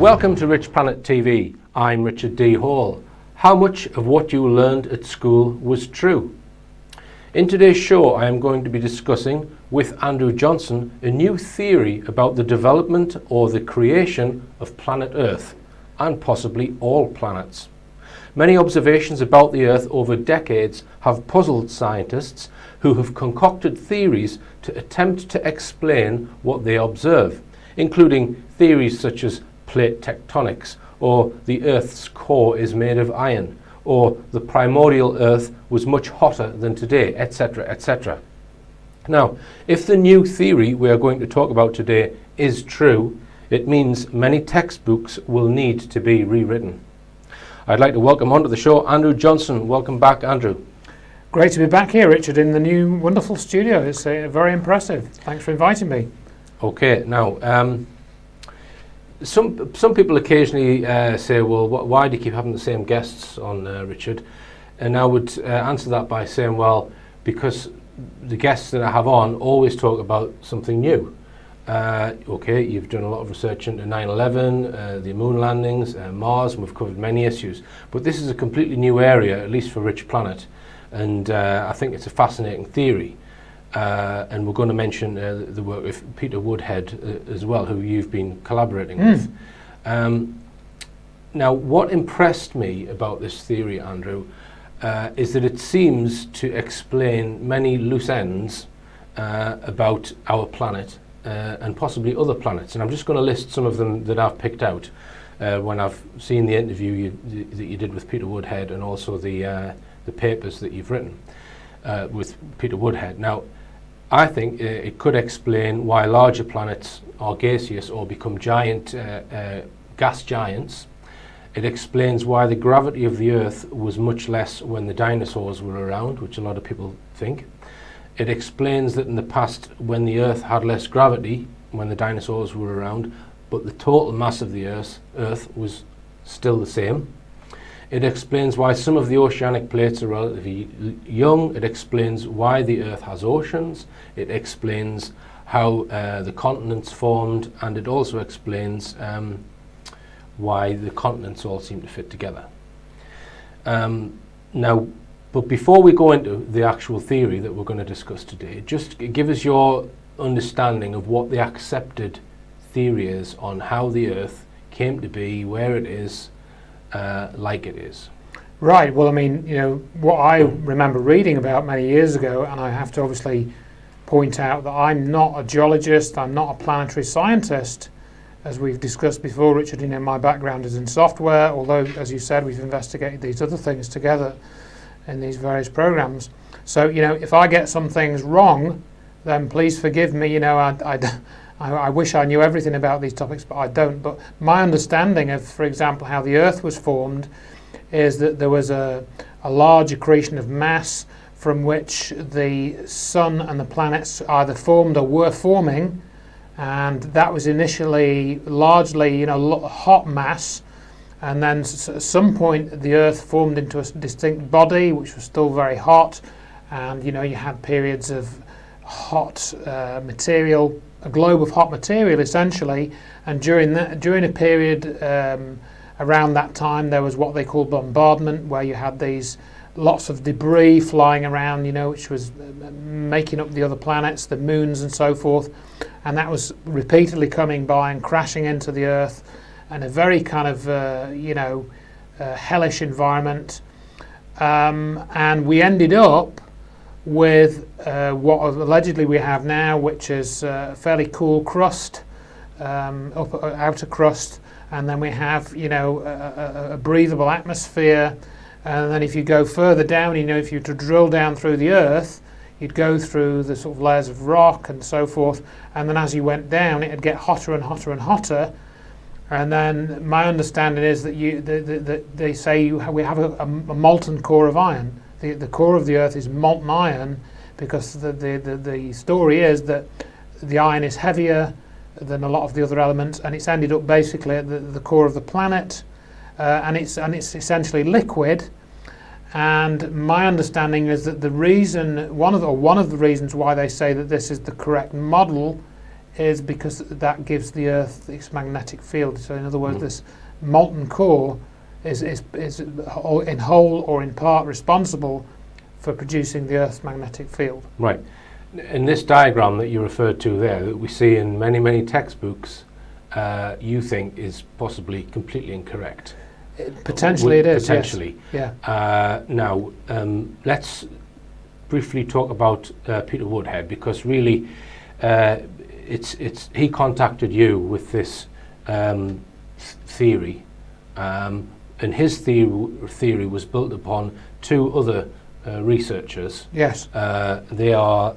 Welcome to Rich Planet TV. I'm Richard D. Hall. How much of what you learned at school was true? In today's show, I am going to be discussing with Andrew Johnson a new theory about the development or the creation of planet Earth, and possibly all planets. Many observations about the Earth over decades have puzzled scientists who have concocted theories to attempt to explain what they observe, including theories such as plate tectonics, or the Earth's core is made of iron, or the primordial Earth was much hotter than today, etc., etc. Now, if the new theory we are going to talk about today is true, it means many textbooks will need to be rewritten. I'd like to welcome onto the show Andrew Johnson. Welcome back, Andrew. Great to be back here, Richard, in the new wonderful studio. It's very impressive. Thanks for inviting me. Okay, now, some people occasionally say, well, why do you keep having the same guests on, Richard? And I would answer that by saying, well, because the guests that I have on always talk about something new. Okay, you've done a lot of research into 9/11, the moon landings, Mars, and we've covered many issues. But this is a completely new area, at least for Rich Planet, and I think it's a fascinating theory. And we're going to mention the work of Peter Woodhead as well, who you've been collaborating with. Now, what impressed me about this theory, Andrew, is that it seems to explain many loose ends about our planet and possibly other planets. And I'm just going to list some of them that I've picked out when I've seen the interview that you did with Peter Woodhead, and also the papers that you've written with Peter Woodhead. Now, I think it could explain why larger planets are gaseous or become giant gas giants. It explains why the gravity of the Earth was much less when the dinosaurs were around, which a lot of people think. It explains that in the past, when the Earth had less gravity, when the dinosaurs were around, but the total mass of the Earth was still the same. It explains why some of the oceanic plates are relatively young. It explains why the Earth has oceans. It explains how the continents formed, and it also explains why the continents all seem to fit together. Now, but before we go into the actual theory that we're going to discuss today, just give us your understanding of what the accepted theory is on how the Earth came to be, where it is, like it is. Right, well, I mean, what I remember reading about many years ago, and I have to obviously point out that I'm not a geologist, I'm not a planetary scientist, as we've discussed before, Richard. My background is in software, although, as you said, we've investigated these other things together in these various programs. So, if I get some things wrong, then please forgive me. I wish I knew everything about these topics, but I don't. But my understanding of, for example, how the Earth was formed is that there was a large accretion of mass from which the Sun and the planets either formed or were forming, and that was initially largely, hot mass, and then at some point the Earth formed into a distinct body which was still very hot, and you had periods of hot material, a globe of hot material essentially, and during a period around that time there was what they call bombardment, where you had these lots of debris flying around, which was making up the other planets, the moons and so forth, and that was repeatedly coming by and crashing into the Earth, and a very kind of hellish environment, and we ended up with what allegedly we have now, which is a fairly cool crust, outer crust, and then we have a breathable atmosphere, and then if you go further down, if you were to drill down through the Earth, you'd go through the sort of layers of rock and so forth, and then as you went down it'd get hotter and hotter and hotter, and then my understanding is that they say we have a molten core of iron. The core of the Earth is molten iron, because the story is that the iron is heavier than a lot of the other elements, and it's ended up basically at the core of the planet, and it's essentially liquid. And my understanding is that one of the reasons why they say that this is the correct model is because that gives the Earth its magnetic field. So in other words, this molten core is in whole or in part responsible for producing the Earth's magnetic field. Right. In this diagram that you referred to there, that we see in many, many textbooks, you think is possibly completely incorrect. Potentially it is, potentially. yes. Yeah. Now, let's briefly talk about Peter Woodhead, because really he contacted you with this theory, and his theory was built upon two other researchers. Yes. They are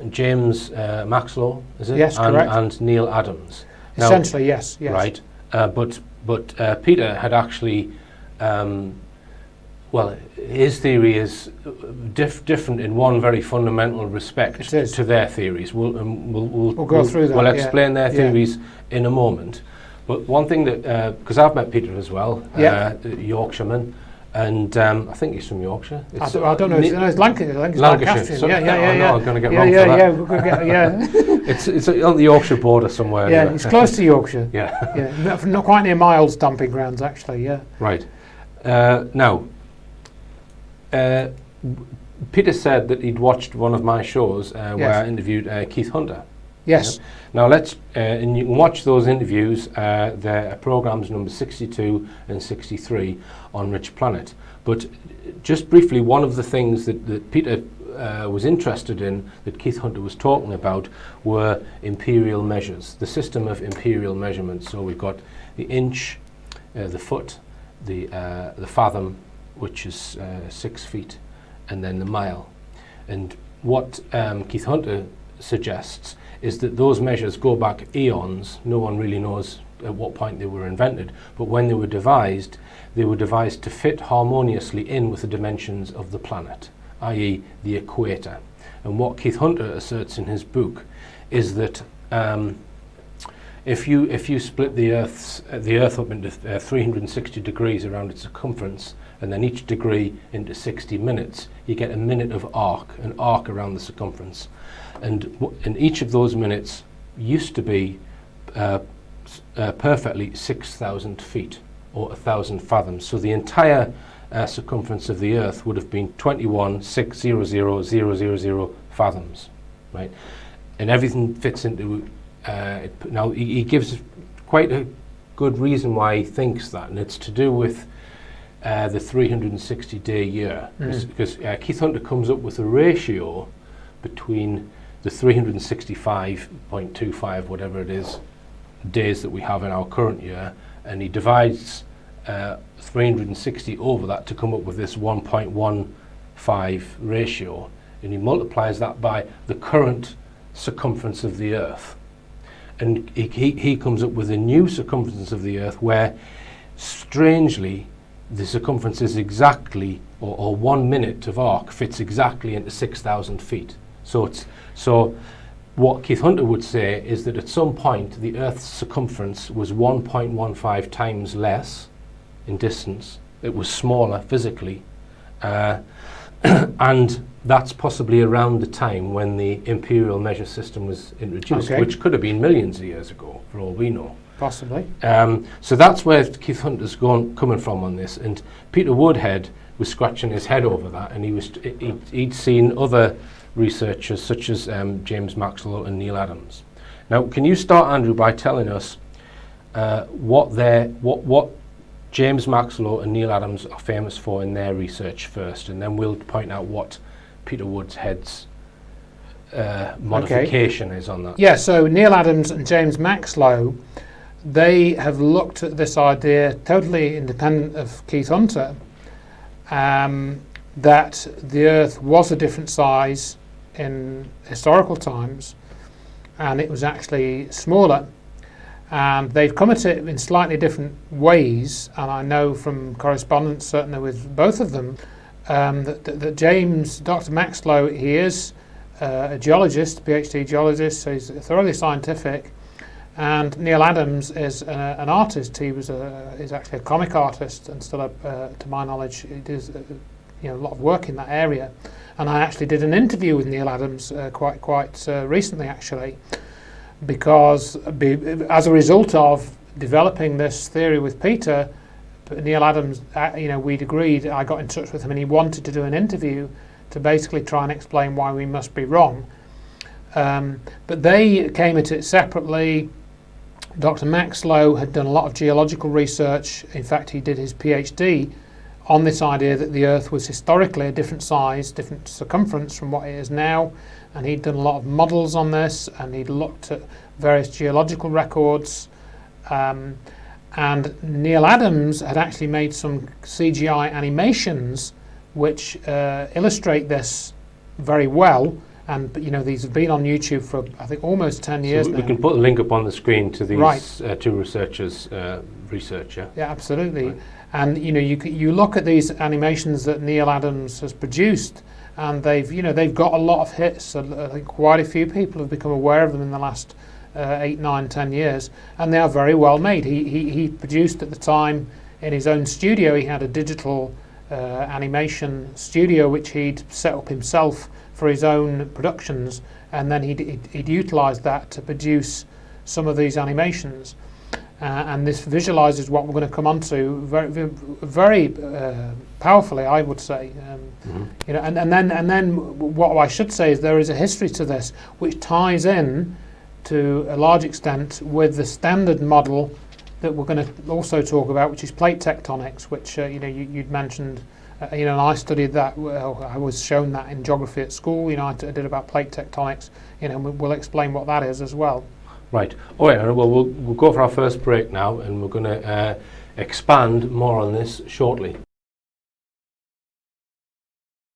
James Maxwell, is it? Yes, correct. And Neil Adams. Now, Essentially, yes. right. But Peter had actually, his theory is different in one very fundamental respect to their theories. We'll go through that. We'll explain their theories in a moment. But one thing that, because I've met Peter as well, Yorkshireman, and I think he's from Yorkshire. I don't know. It's Lancashire. Lancashire. So, yeah. I'm going to get wrong for that. It's on the Yorkshire border somewhere. Yeah, it's close to Yorkshire. Yeah. Not quite near my old stamping grounds, actually. Yeah. Right. Now, Peter said that he'd watched one of my shows where I interviewed Keith Hunter. Yes. Now let's, and you can watch those interviews. They're programs number 62 and 63 on Rich Planet. But just briefly, one of the things that Peter was interested in, that Keith Hunter was talking about, were imperial measures, the system of imperial measurements. So we've got the inch, the foot, the fathom, which is 6 feet, and then the mile. And what Keith Hunter suggests is that those measures go back eons. No one really knows at what point they were invented, but when they were devised to fit harmoniously in with the dimensions of the planet, i.e. the equator. And what Keith Hunter asserts in his book is that if you split the Earth up into 360 degrees around its circumference, and then each degree into 60 minutes, you get a minute of an arc around the circumference. And each of those minutes used to be perfectly 6,000 feet, or 1,000 fathoms. So the entire circumference of the Earth would have been 21,600,000 fathoms, right? And everything fits into it. Now he gives quite a good reason why he thinks that, and it's to do with the 360-day year, because Keith Hunter comes up with a ratio between the 365.25, whatever it is, days that we have in our current year, and he divides 360 over that to come up with this 1.15 ratio, and he multiplies that by the current circumference of the Earth. And he comes up with a new circumference of the Earth where, strangely, the circumference is exactly, or 1 minute of arc fits exactly into 6,000 feet. So what Keith Hunter would say is that at some point the Earth's circumference was 1.15 times less in distance. It was smaller physically, and that's possibly around the time when the imperial measure system was introduced, which could have been millions of years ago, for all we know. Possibly. So that's where Keith Hunter's coming from on this, and Peter Woodhead was scratching his head over that, and he'd seen other researchers such as James Maxwell and Neil Adams. Now, can you start, Andrew, by telling us what James Maxwell and Neil Adams are famous for in their research first, and then we'll point out what Peter Woodhead's modification is on that. Yeah, so Neil Adams and James Maxwell, they have looked at this idea totally independent of Keith Hunter, that the Earth was a different size in historical times, and it was actually smaller. And they've come at it in slightly different ways, and I know from correspondence, certainly with both of them, that Dr. Maxwell, he is a geologist, PhD geologist, so he's thoroughly scientific. And Neil Adams is an artist. He's actually a comic artist, and still, to my knowledge, he does a lot of work in that area. And I actually did an interview with Neil Adams quite recently, actually. because as a result of developing this theory with Peter, Neil Adams, we'd agreed, I got in touch with him and he wanted to do an interview to basically try and explain why we must be wrong. But they came at it separately. Dr. Maxlow had done a lot of geological research. In fact, he did his PhD on this idea that the Earth was historically a different size, different circumference from what it is now. And he'd done a lot of models on this, and he'd looked at various geological records. And Neil Adams had actually made some CGI animations which illustrate this very well. And these have been on YouTube for I think almost 10 years now. We can put a link up on the screen to these Right. two researchers' research. Yeah. Yeah, absolutely. Right. And you look at these animations that Neil Adams has produced, and they've got a lot of hits. I think quite a few people have become aware of them in the last 8, 9, 10 years, and they are very well made. He produced at the time in his own studio. He had a digital animation studio which he'd set up himself for his own productions, and then he'd utilised that to produce some of these animations. And this visualises what we're going to come on to very powerfully, I would say. And then what I should say is there is a history to this which ties in to a large extent with the standard model that we're going to also talk about, which is plate tectonics, which you'd mentioned. And I studied that. Well, I was shown that in geography at school. I did about plate tectonics. We'll explain what that is as well. Right. All right. Well, we'll go for our first break now, and we're going to expand more on this shortly.